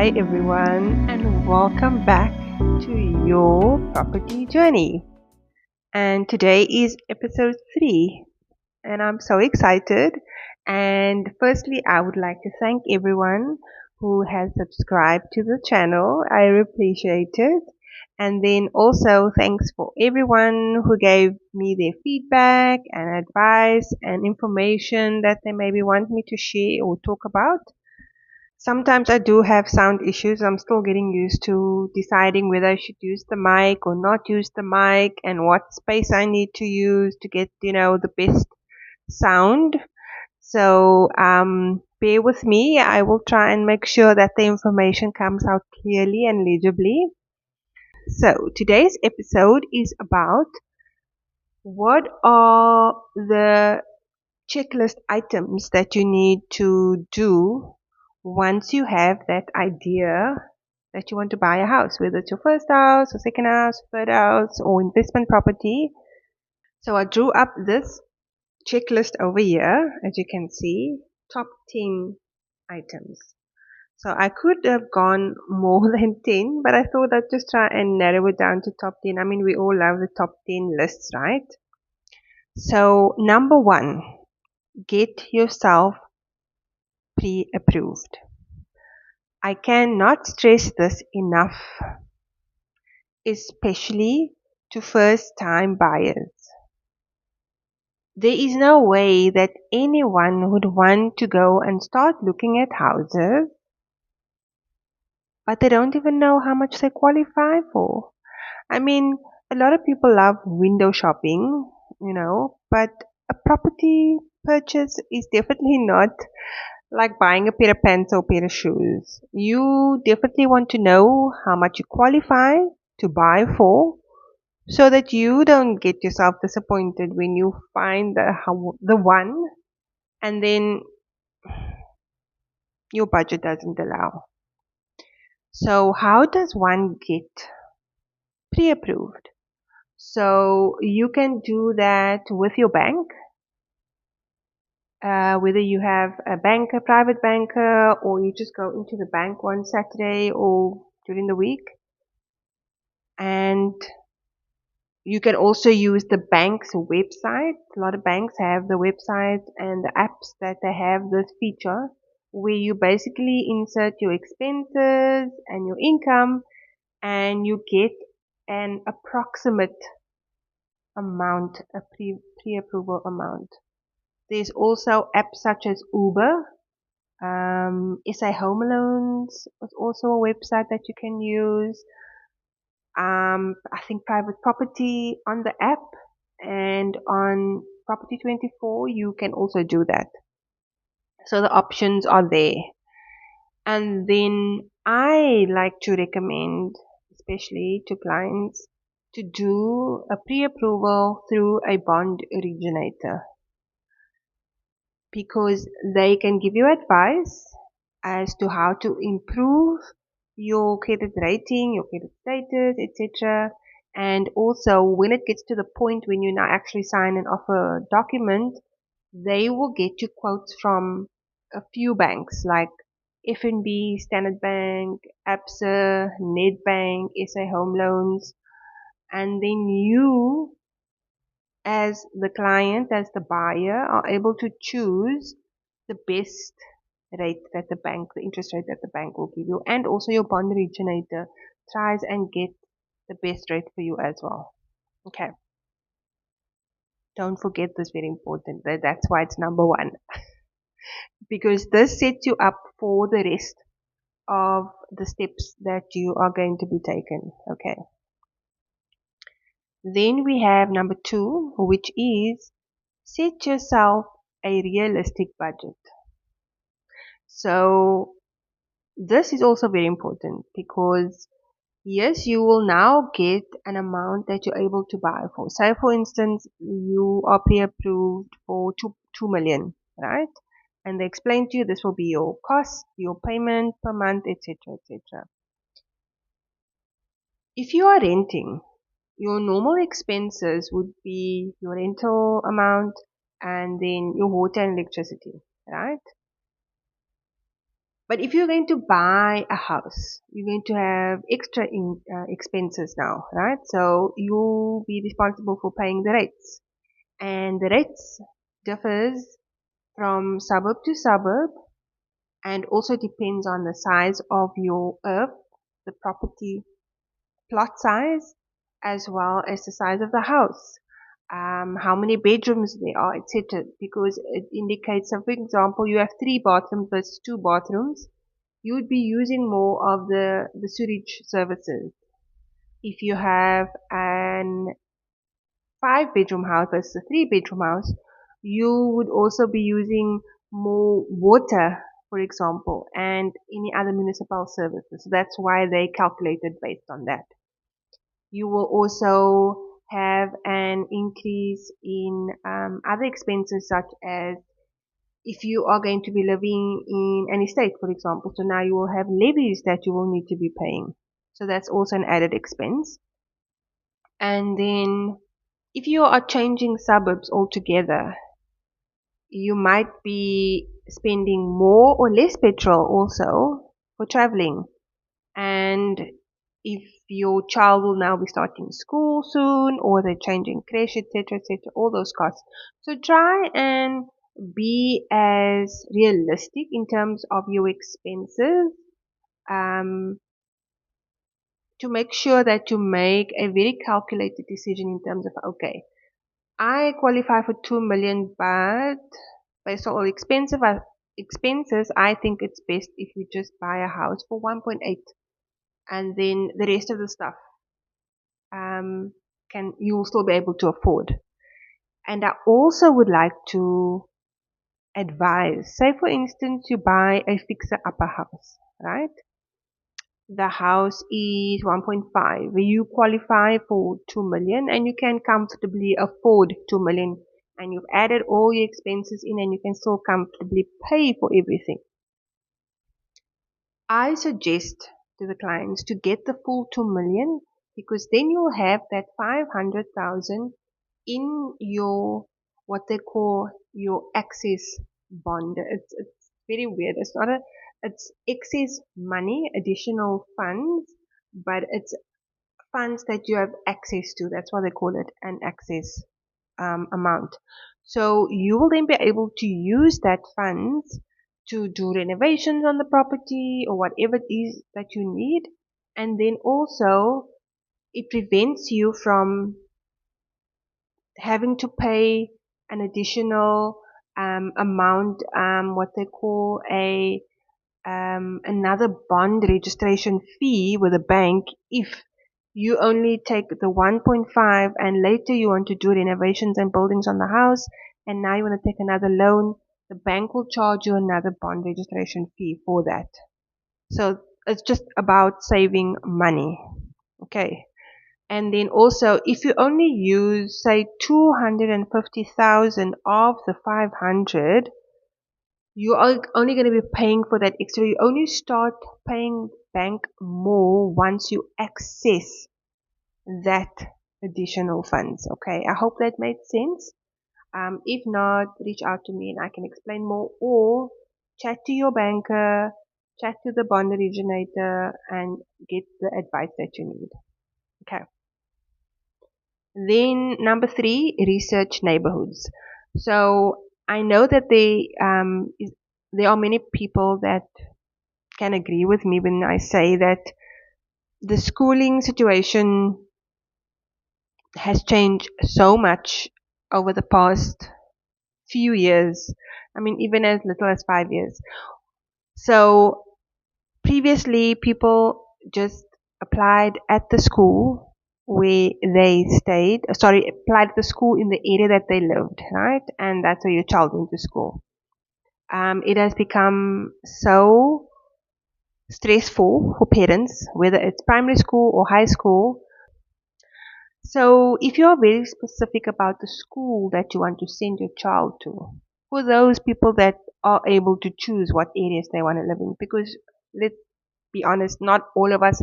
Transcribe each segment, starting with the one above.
Hi everyone, and welcome back to your property journey. And today is episode 3, and I'm so excited. And firstly, I would like to thank everyone who has subscribed to the channel. I appreciate it. And then also thanks for everyone who gave me their feedback and advice and information that they maybe want me to share or talk about. Sometimes I do have sound issues. I'm still getting used to deciding whether I should use the mic or not use the mic and what space I need to use to get, the best sound. So, bear with me. I will try and make sure that the information comes out clearly and legibly. So, today's episode is about what are the checklist items that you need to do once you have that idea that you want to buy a house, whether it's your first house or second house, third house, or investment property. So I drew up this checklist over here, as you can see, top 10 items. So I could have gone more than 10, but I thought I'd just try and narrow it down to top 10. I mean, we all love the top 10 lists, right? So number 1, get yourself pre-approved. I cannot stress this enough, especially to first-time buyers. There is no way that anyone would want to go and start looking at houses, but they don't even know how much they qualify for. I mean, a lot of people love window shopping, but a property purchase is definitely not like buying a pair of pants or a pair of shoes. You definitely want to know how much you qualify to buy for so that you don't get yourself disappointed when you find the one and then your budget doesn't allow. So how does one get pre-approved? So you can do that with your bank, whether you have a banker, private banker, or you just go into the bank one Saturday or during the week. And you can also use the bank's website. A lot of banks have the website and the apps that they have this feature where you basically insert your expenses and your income and you get an approximate amount, a pre-approval amount. There's also apps such as Uber. SA Home Loans is also a website that you can use. I think Private Property on the app and on Property 24 you can also do that. So the options are there. And then I like to recommend, especially to clients, to do a pre-approval through a bond originator because they can give you advice as to how to improve your credit rating, your credit status, etc. And also, when it gets to the point when you now actually sign an offer document, they will get you quotes from a few banks like FNB, Standard Bank, ABSA, Nedbank, SA Home Loans, and then you, as the client, as the buyer, are able to choose the best rate that the interest rate that the bank will give you, and also your bond originator tries and get the best rate for you as well. Okay. Don't forget this, very important. That's why it's number 1. Because this sets you up for the rest of the steps that you are going to be taken. Okay. Then we have number 2, which is set yourself a realistic budget. So this is also very important because yes, you will now get an amount that you're able to buy for. Say, for instance, you are pre-approved for 2 million, right? And they explain to you this will be your cost, your payment per month, etc., etc. If you are renting, your normal expenses would be your rental amount and then your water and electricity, right? But if you're going to buy a house, you're going to have extra expenses now, right? So you'll be responsible for paying the rates. And the rates differs from suburb to suburb and also depends on the size of your earth, the property plot size, as well as the size of the house, how many bedrooms there are, etc. Because it indicates, so for example, you have 3 bathrooms versus 2 bathrooms, you would be using more of the sewage services. If you have an 5 bedroom house versus a 3 bedroom house, you would also be using more water, for example, and any other municipal services. So that's why they calculated based on that. You will also have an increase in other expenses, such as if you are going to be living in an estate, for example. So now you will have levies that you will need to be paying. So that's also an added expense. And then if you are changing suburbs altogether, you might be spending more or less petrol also for traveling. And if your child will now be starting school soon, or they're changing creche, etc., all those costs. So try and be as realistic in terms of your expenses, um, to make sure that you make a very calculated decision in terms of, okay, I qualify for 2 million, but based on all expenses, I think it's best if we just buy a house for 1.8, and then the rest of the stuff can you will still be able to afford. And I also would like to advise, say for instance, you buy a fixer upper house, right? The house is 1.5. You qualify for 2 million and you can comfortably afford 2 million, and you've added all your expenses in and you can still comfortably pay for everything. I suggest to the clients to get the full 2 million, because then you'll have that 500,000 in your, what they call your access bond. It's very weird. It's excess money, additional funds, but it's funds that you have access to. That's why they call it an access amount. So you will then be able to use that funds to do renovations on the property or whatever it is that you need. And then also it prevents you from having to pay an additional amount, what they call a another bond registration fee with a bank, if you only take the 1.5 and later you want to do renovations and buildings on the house, and now you want to take another loan, the bank will charge you another bond registration fee for that. So it's just about saving money. Okay. And then also, if you only use, say, 250,000 of the 500, you are only going to be paying for that extra. You only start paying bank more once you access that additional funds. Okay, I hope that made sense. If not, reach out to me and I can explain more, or chat to your banker, chat to the bond originator, and get the advice that you need. Okay. Then number 3, research neighborhoods. So I know that there are many people that can agree with me when I say that the schooling situation has changed so much over the past few years. I mean, even as little as 5 years. So previously, people just applied at the school where they stayed. Sorry, applied at the school in the area that they lived, right? And that's where your child went to school. It has become so stressful for parents, whether it's primary school or high school. So if you are very specific about the school that you want to send your child to, for those people that are able to choose what areas they want to live in, because let's be honest, not all of us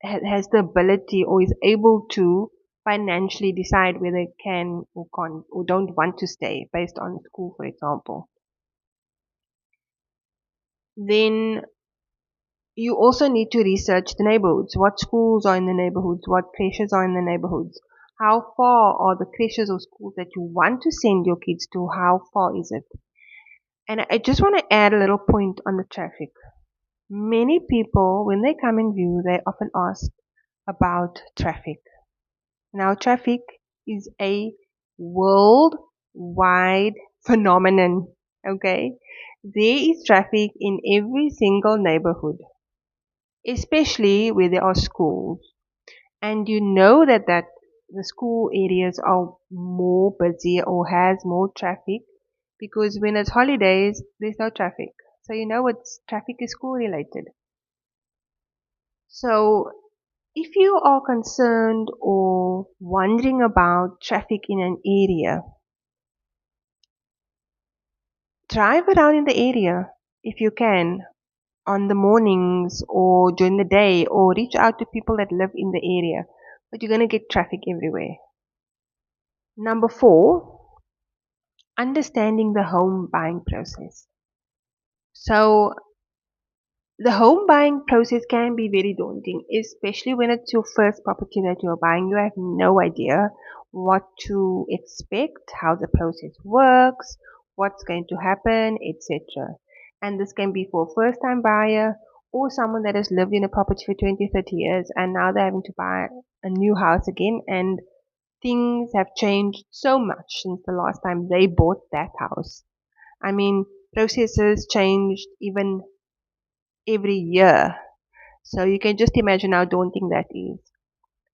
has the ability or is able to financially decide whether they can or can't or don't want to stay based on school, for example. Then you also need to research the neighborhoods. What schools are in the neighborhoods? What creches are in the neighborhoods? How far are the creches or schools that you want to send your kids to? How far is it? And I just want to add a little point on the traffic. Many people, when they come in view, they often ask about traffic. Now, traffic is a worldwide phenomenon. Okay? There is traffic in every single neighborhood, especially where there are schools. And you know that the school areas are more busy or has more traffic because when it's holidays, there's no traffic. So you know it's traffic is school related. So if you are concerned or wondering about traffic in an area, drive around in the area if you can on the mornings or during the day or reach out to people that live in the area. But you're going to get traffic everywhere. Number four, understanding the home buying process. So the home buying process can be very daunting, especially when it's your first property that you're buying. You have no idea what to expect, how the process works, what's going to happen, etc. And this can be for a first time buyer or someone that has lived in a property for 20, 30 years and now they're having to buy a new house again, and things have changed so much since the last time they bought that house. I mean, processes changed even every year. So you can just imagine how daunting that is.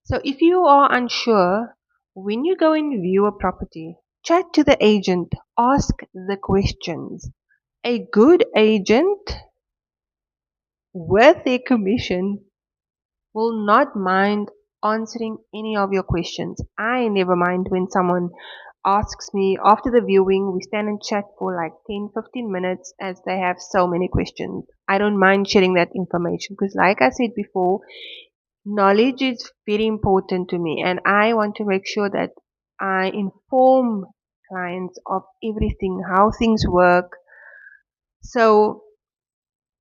So if you are unsure, when you go and view a property, chat to the agent, ask the questions. A good agent with their commission will not mind answering any of your questions. I never mind when someone asks me after the viewing, we stand and chat for like 10-15 minutes as they have so many questions. I don't mind sharing that information because, like I said before, knowledge is very important to me, and I want to make sure that I inform clients of everything, how things work. So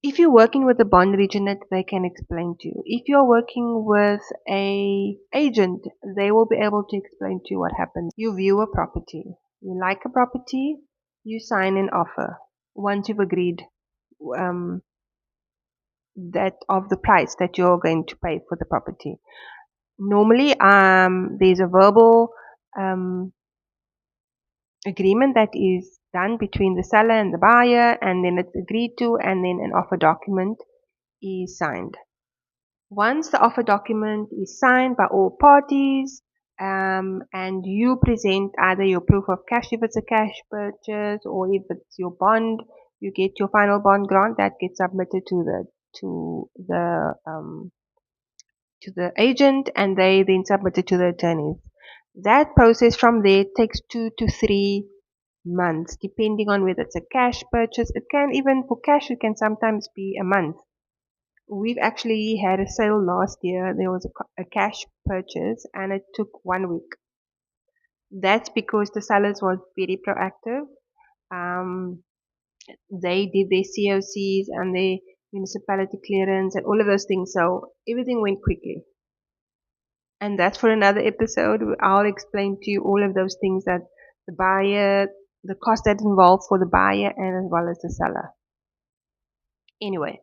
if you're working with a bond agent, they can explain to you. If you're working with a agent, they will be able to explain to you what happens. You view a property. You like a property, you sign an offer. Once you've agreed um, that of the price that you're going to pay for the property. Normally, there's a verbal um, agreement that is done between the seller and the buyer, and then it's agreed to, and then an offer document is signed. Once the offer document is signed by all parties, and you present either your proof of cash if it's a cash purchase, or if it's your bond, you get your final bond grant that gets submitted to the um, to the agent, and they then submit it to the attorneys. That process from there takes 2 to 3 months, depending on whether it's a cash purchase. It can even for cash, it can sometimes be a month. We've actually had a sale last year. There was a cash purchase and it took 1 week. That's because the sellers was very proactive. Um, they did their COCs and their municipality clearance and all of those things. So everything went quickly. And that's for another episode. I'll explain to you all of those things that the buyer, the cost that's involved for the buyer and as well as the seller. Anyway,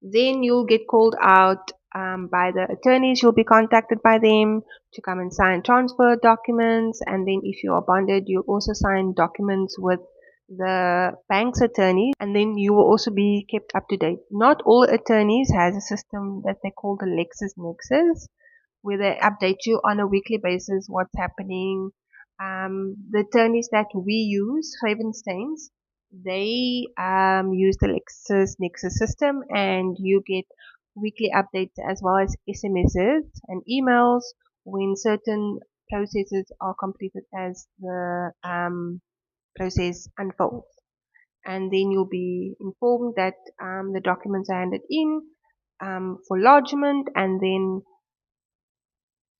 then you'll get called out by the attorneys. You'll be contacted by them to come and sign transfer documents. And then if you are bonded, you'll also sign documents with the bank's attorneys. And then you will also be kept up to date. Not all attorneys has a system that they call the LexisNexis, where they update you on a weekly basis what's happening. The attorneys that we use, Ravensteins, they use the LexisNexis system, and you get weekly updates as well as SMSs and emails when certain processes are completed as the process unfolds. And then you'll be informed that the documents are handed in for lodgement, and then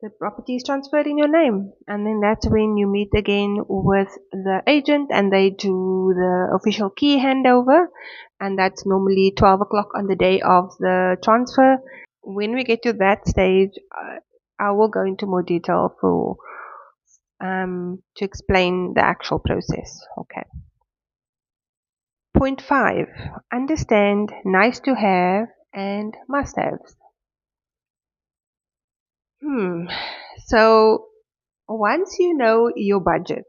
the property is transferred in your name. And then that's when you meet again with the agent and they do the official key handover. And that's normally 12 o'clock on the day of the transfer. When we get to that stage, I will go into more detail for to explain the actual process. Okay. Point 5. Understand nice to have and must haves. So once you know your budget,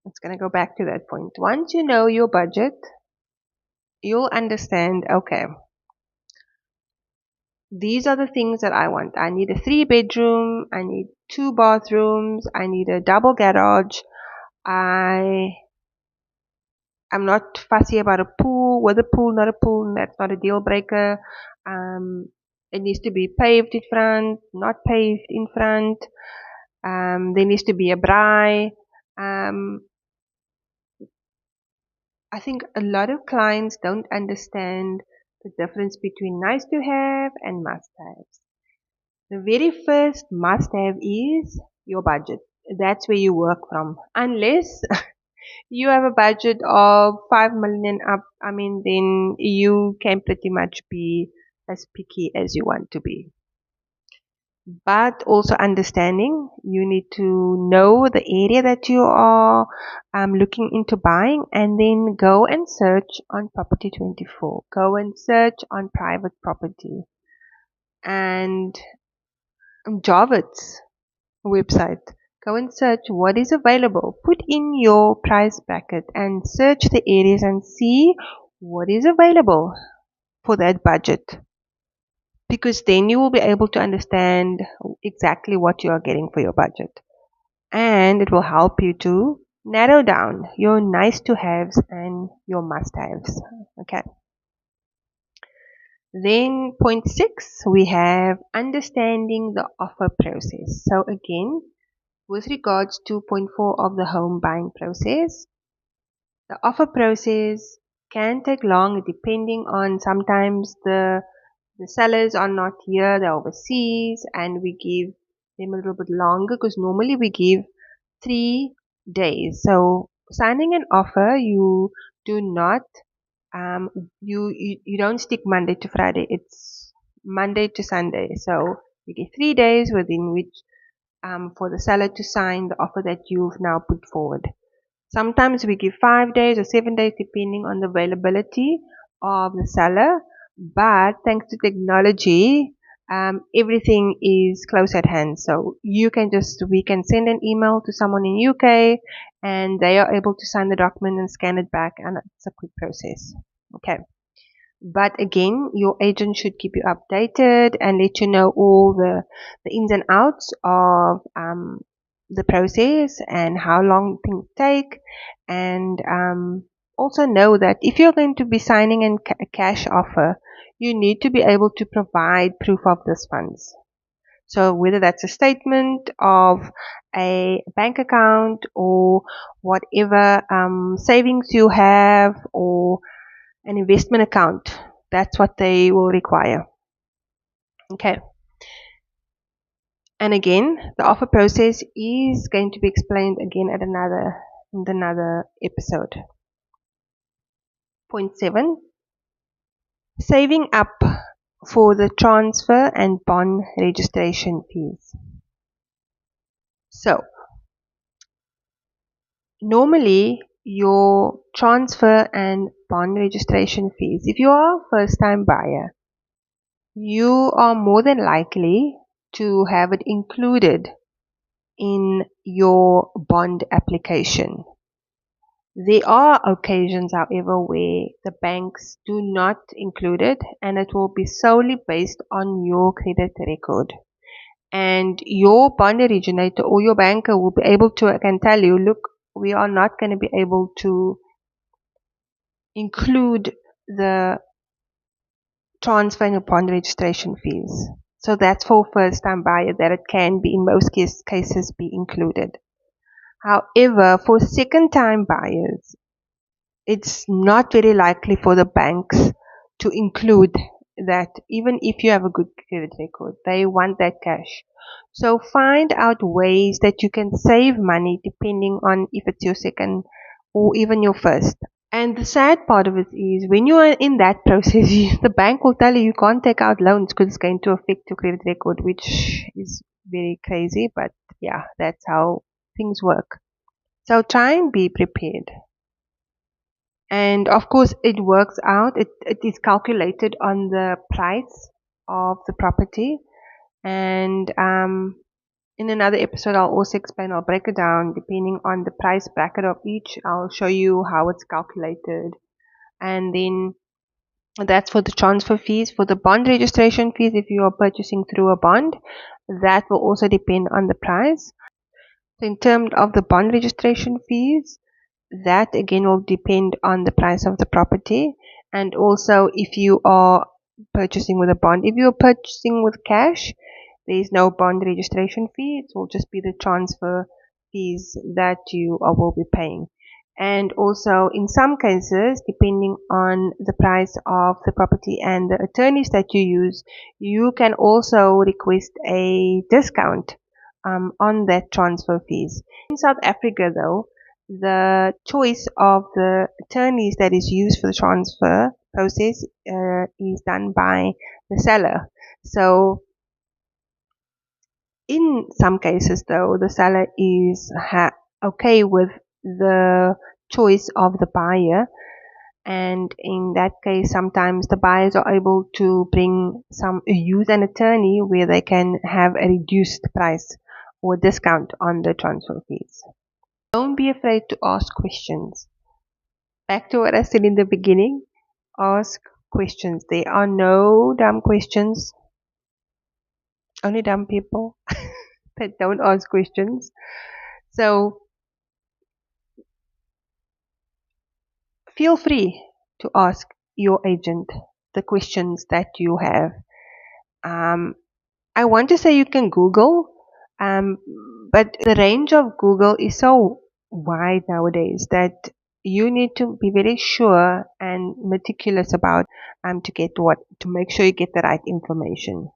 it's going to go back to that point. Once you know your budget, you'll understand, okay, these are the things that I want. I need a 3-bedroom, I need 2 bathrooms, I need a double garage. I am not fussy about a pool, with a pool, not a pool, that's not a deal breaker. It needs to be paved in front, not paved in front. There needs to be a braai. I think a lot of clients don't understand the difference between nice to have and must haves. The very first must have is your budget. That's where you work from. Unless you have a budget of 5 million up, then you can pretty much be as picky as you want to be. But also understanding, you need to know the area that you are looking into buying, and then go and search on Property 24. Go and search on private property and Javits website. Go and search what is available. Put in your price bracket and search the areas and see what is available for that budget. Because then you will be able to understand exactly what you are getting for your budget. And it will help you to narrow down your nice to haves and your must haves. Okay. Then point 6, we have understanding the offer process. So again, with regards to point 4 of the home buying process, the offer process can take long depending on sometimes the sellers are not here, they're overseas, and we give them a little bit longer because normally we give 3 days. So signing an offer, you do not you don't stick Monday to Friday. It's Monday to Sunday. So you get 3 days within which for the seller to sign the offer that you've now put forward. Sometimes we give 5 days or 7 days depending on the availability of the seller. But thanks to technology, everything is close at hand. So we can send an email to someone in UK and they are able to sign the document and scan it back, and it's a quick process. Okay. But again, your agent should keep you updated and let you know all the ins and outs of the process and how long things take. And also know that if you're going to be signing a cash offer, you need to be able to provide proof of these funds. So whether that's a statement of a bank account or whatever savings you have or an investment account, that's what they will require. Okay. And again, the offer process is going to be explained again at another episode. Point 7. Saving up for the transfer and bond registration fees. So, normally your transfer and bond registration fees, if you are a first time buyer, you are more than likely to have it included in your bond application. There are occasions, however, where the banks do not include it, and it will be solely based on your credit record. And your bond originator or your banker will be able to, can tell you, look, we are not going to be able to include the transfer and bond registration fees. So that's for first time buyer that it can be in most cases be included. However, for second time buyers, it's not very likely for the banks to include that even if you have a good credit record, they want that cash. So find out ways that you can save money depending on if it's your second or even your first. And the sad part of it is when you are in that process, the bank will tell you you can't take out loans because it's going to affect your credit record, which is very crazy. But yeah, that's how things work. So try and be prepared. And of course, it works out. It is calculated on the price of the property. And in another episode, I'll also explain, I'll break it down depending on the price bracket of each. I'll show you how it's calculated. And then that's for the transfer fees. For the bond registration fees, if you are purchasing through a bond, that will also depend on the price. So in terms of the bond registration fees, that again will depend on the price of the property, and also if you are purchasing with a bond. If you are purchasing with cash, there is no bond registration fee. It will just be the transfer fees that you will be paying. And also in some cases, depending on the price of the property and the attorneys that you use, you can also request a discount on that transfer fees. In South Africa though, the choice of the attorneys that is used for the transfer process is done by the seller. So in some cases though, the seller is okay with the choice of the buyer, and in that case sometimes the buyers are able to use an attorney where they can have a reduced price or discount on the transfer fees. Don't be afraid to ask questions. Back to what I said in the beginning, ask questions. There are no dumb questions, only dumb people that don't ask questions. So feel free to ask your agent the questions that you have. I want to say you can Google, but the range of Google is so wide nowadays that you need to be very sure and meticulous about to make sure you get the right information.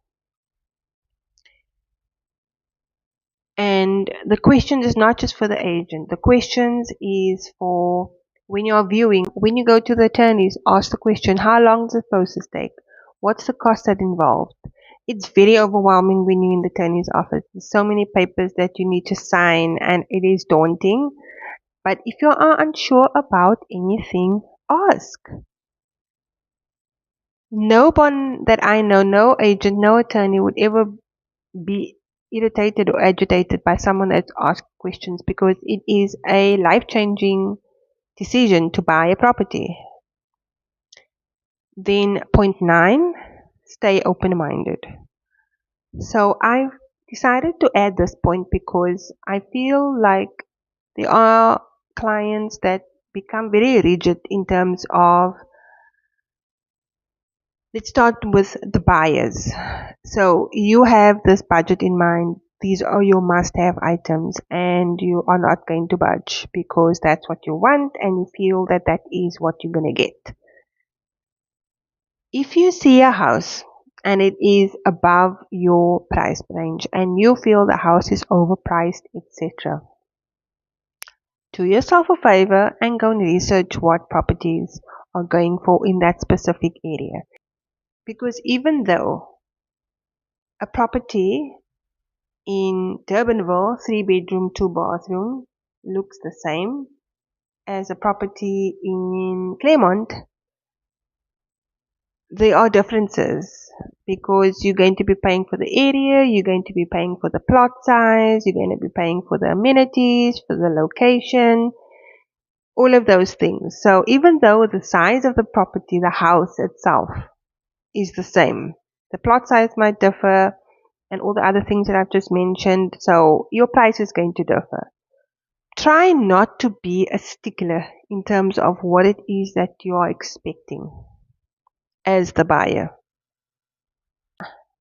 And the questions is not just for the agent. The questions is for when you're viewing, when you go to the attorneys, ask the question, how long does the process take? What's the cost that involved? It's very overwhelming when you're in the attorney's office. There's so many papers that you need to sign and it is daunting. But if you are unsure about anything, ask. No one that I know, no agent, no attorney would ever be irritated or agitated by someone that's asked questions, because it is a life-changing decision to buy a property. Then point 9, stay open-minded. So I've decided to add this point because I feel like there are clients that become very rigid in terms of, let's start with the buyers. So you have this budget in mind. These are your must-have items and you are not going to budge because that's what you want and you feel that that is what you're going to get. If you see a house and it is above your price range and you feel the house is overpriced, etc., do yourself a favor and go and research what properties are going for in that specific area. Because even though a property in Durbanville, 3-bedroom, 2-bathroom, looks the same as a property in Claremont, there are differences because you're going to be paying for the area, you're going to be paying for the plot size, you're going to be paying for the amenities, for the location, all of those things. So even though the size of the property, the house itself, is the same, the plot size might differ and all the other things that I've just mentioned, so your price is going to differ. Try not to be a stickler in terms of what it is that you are expecting as the buyer.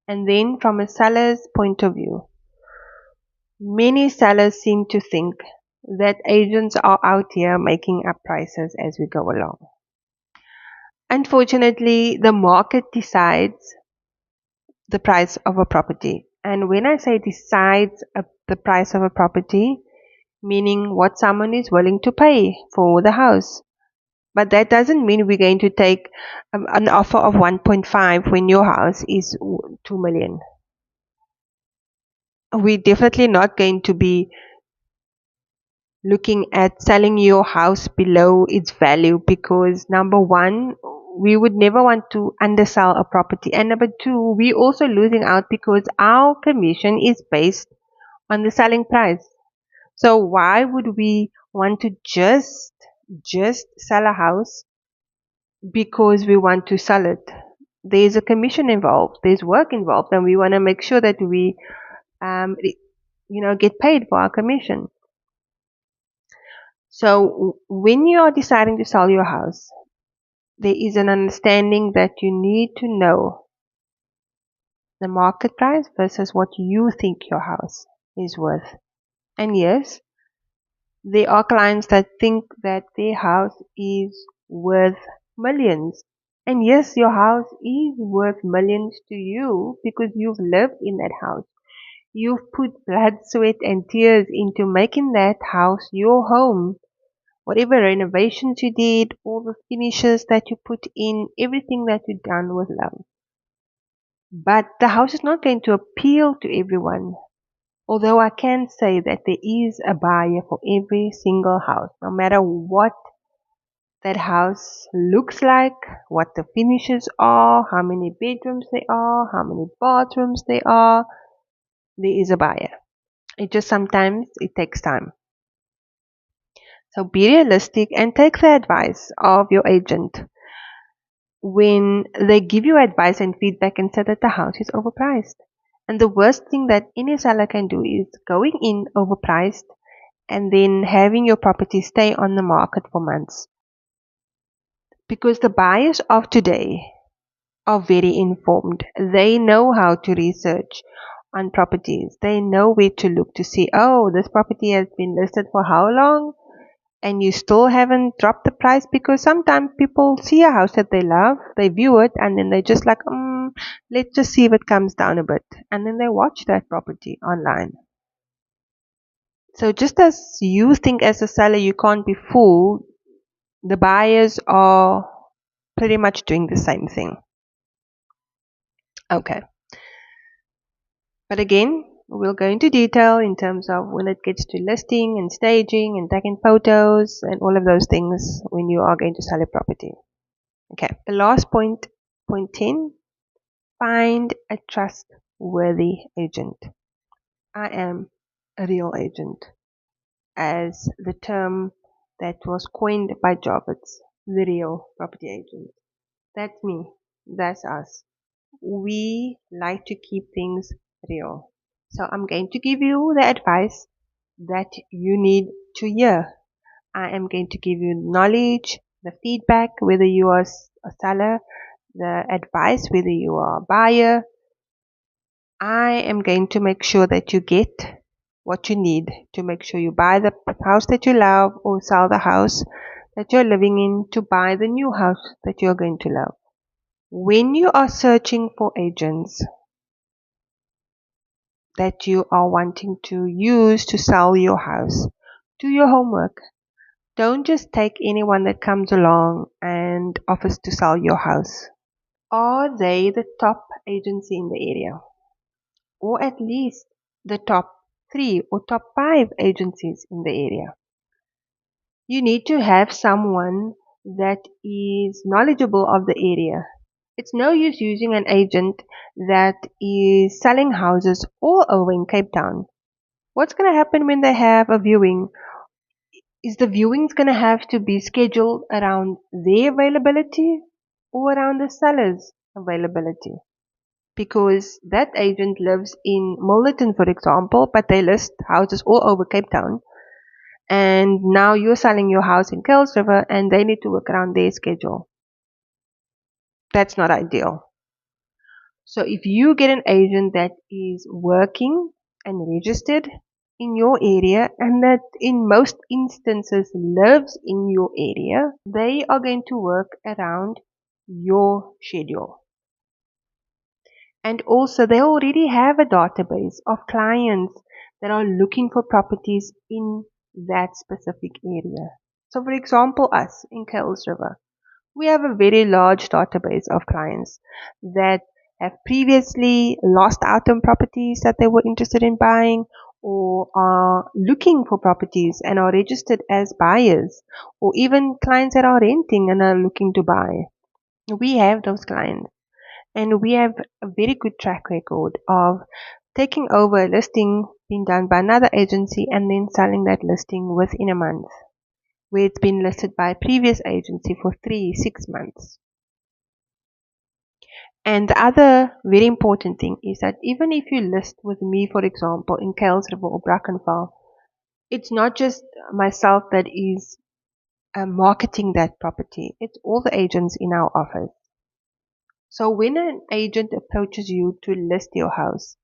And then from a seller's point of view, many sellers seem to think that agents are out here making up prices as we go along. Unfortunately, the market decides the price of a property. And when I say decides the price of a property, meaning what someone is willing to pay for the house. But that doesn't mean we're going to take an offer of 1.5 when your house is 2 million. We're definitely not going to be looking at selling your house below its value, because number one, we would never want to undersell a property, and number two, we're also losing out because our commission is based on the selling price. So why would we want to just sell a house because we want to sell it? There's a commission involved, there's work involved, and we want to make sure that we um, get paid for our commission. So when you are deciding to sell your house, there is an understanding that you need to know the market price versus what you think your house is worth. And yes, there are clients that think that their house is worth millions. And yes, your house is worth millions to you because you've lived in that house. You've put blood, sweat, and tears into making that house your home. Whatever renovations you did, all the finishes that you put in, everything that you done with love. But the house is not going to appeal to everyone. Although I can say that there is a buyer for every single house, no matter what that house looks like, what the finishes are, how many bedrooms there are, how many bathrooms there are, there is a buyer. It just sometimes it takes time. So be realistic and take the advice of your agent when they give you advice and feedback and say that the house is overpriced. And the worst thing that any seller can do is going in overpriced and then having your property stay on the market for months. Because the buyers of today are very informed. They know how to research on properties. They know where to look to see, oh, this property has been listed for how long? And you still haven't dropped the price, because sometimes people see a house that they love, they view it, and then they just like, let's just see if it comes down a bit. And then they watch that property online. So just as you think as a seller you can't be fooled, the buyers are pretty much doing the same thing. Okay. But again, we'll go into detail in terms of when it gets to listing and staging and taking photos and all of those things when you are going to sell a property. Okay, the last point, point 10, find a trustworthy agent. I am a real agent, as the term that was coined by Jobs, the real property agent. That's me. That's us. We like to keep things real. So I'm going to give you the advice that you need to hear. I am going to give you knowledge, the feedback, whether you are a seller, the advice, whether you are a buyer. I am going to make sure that you get what you need to make sure you buy the house that you love, or sell the house that you're living in to buy the new house that you're going to love. When you are searching for agents that you are wanting to use to sell your house, do your homework. Don't just take anyone that comes along and offers to sell your house. Are they the top agency in the area? Or at least the top 3 or top 5 agencies in the area? You need to have someone that is knowledgeable of the area. It's no use using an agent that is selling houses all over in Cape Town. What's going to happen when they have a viewing? Is the viewings going to have to be scheduled around their availability or around the seller's availability? Because that agent lives in Milnerton, for example, but they list houses all over Cape Town. And now you're selling your house in Kuils River and they need to work around their schedule. That's not ideal. So if you get an agent that is working and registered in your area, and that in most instances lives in your area, they are going to work around your schedule. And also, they already have a database of clients that are looking for properties in that specific area. So, for example, us in Kales River, we have a very large database of clients that have previously lost out on properties that they were interested in buying, or are looking for properties and are registered as buyers, or even clients that are renting and are looking to buy. We have those clients, and we have a very good track record of taking over a listing being done by another agency and then selling that listing within a month, where it's been listed by a previous agency for 3 6 months. And the other very important thing is that even if you list with me, for example, in Kuilsriver or Brackenfell, it's not just myself that is marketing that property. It's all the agents in our office. So when an agent approaches you to list your house,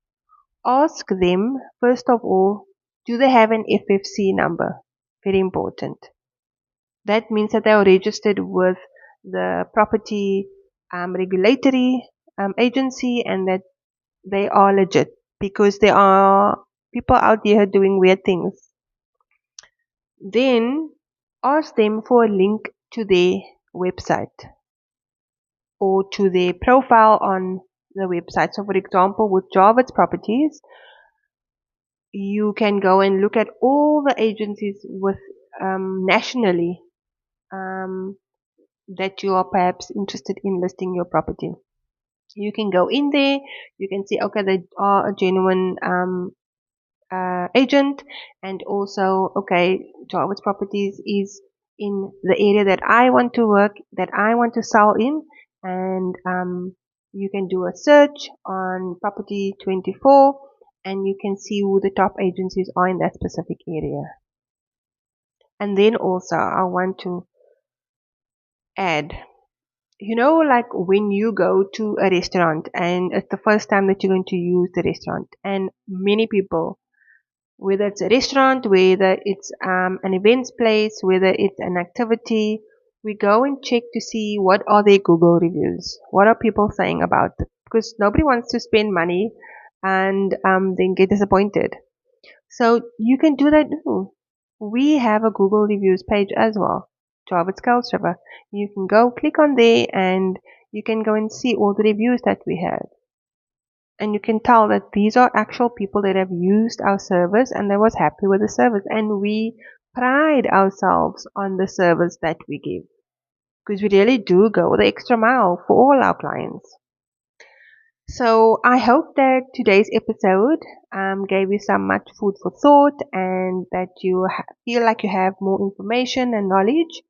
ask them, first of all, do they have an FFC number? Very important. That means that they are registered with the property regulatory agency, and that they are legit, because there are people out there doing weird things. Then ask them for a link to their website or to their profile on the website. So, for example, with Jarvis Properties, you can go and look at all the agencies with nationally um, that you are perhaps interested in listing your property. You can go in there, you can see, okay, they are a genuine agent, and also, okay, Jarvis Properties is in the area that I want to work, that I want to sell in, and you can do a search on Property 24, and you can see who the top agencies are in that specific area. And then also, I want to add, like when you go to a restaurant and it's the first time that you're going to use the restaurant, and many people, whether it's a restaurant, whether it's an events place, whether it's an activity, we go and check to see what are their Google reviews, what are people saying about it, because nobody wants to spend money and then get disappointed. So you can do that too. We have a Google reviews page as well, Jarvis River. You can go click on there and you can go and see all the reviews that we have. And you can tell that these are actual people that have used our service and they was happy with the service. And we pride ourselves on the service that we give, because we really do go the extra mile for all our clients. So I hope that today's episode gave you some much food for thought, and that you feel like you have more information and knowledge.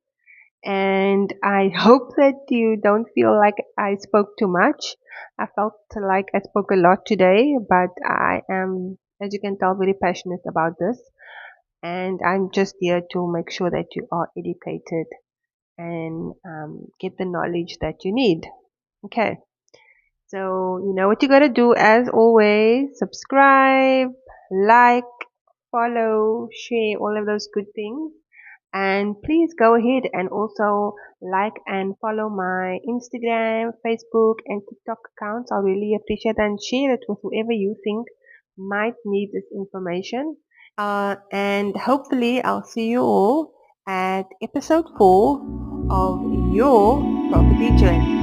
And I hope that you don't feel like I spoke too much. I felt like I spoke a lot today, but I am, as you can tell, very passionate about this. And I'm just here to make sure that you are educated and get the knowledge that you need. Okay. So, you know what you gotta do as always: subscribe, like, follow, share, all of those good things. And please go ahead and also like and follow my Instagram, Facebook, and TikTok accounts. I'll really appreciate that, and share it with whoever you think might need this information. And hopefully, I'll see you all at episode 4 of your property journey.